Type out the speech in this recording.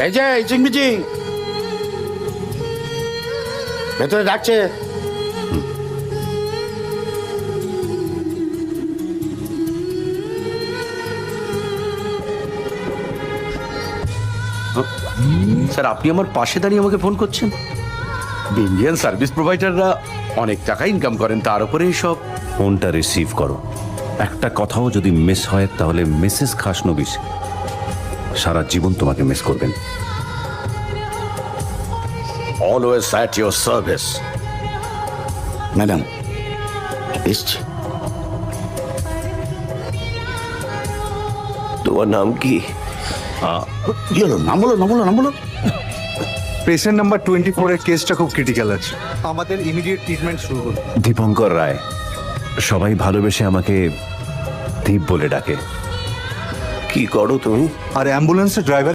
এই যে ইচিং বিচিং ভেতরে ডাকছে। স্যার, আপনি আমার পাশে দাঁড়িয়ে আমাকে ফোন করছেন? ইন্ডিয়ান সার্ভিস প্রোভাইডাররা অনেক টাকা ইনকাম করেন, তার উপরে সব। ফোনটা রিসিভ করো। একটা কথাও যদি মিস হয় তাহলে মিসেস খাসনবিশ সারা জীবন তোমাকে মিস করবেন। Always at your service. Madam এসছি। তোমার নাম কি? কি হলো? নাম বলো, নাম বলো, নাম বলো। পেশেন্ট নাম্বার 24 এর কেসটা খুব ক্রিটিক্যাল আছে, আমাদের ইমিডিয়েট ট্রিটমেন্ট শুরু করুন। দীপঙ্কর রায়, সবাই ভালোবেসে আমাকে দীপ বলে ডাকে। কি করো তুমি? আর অ্যাম্বুলেন্সের ড্রাইভার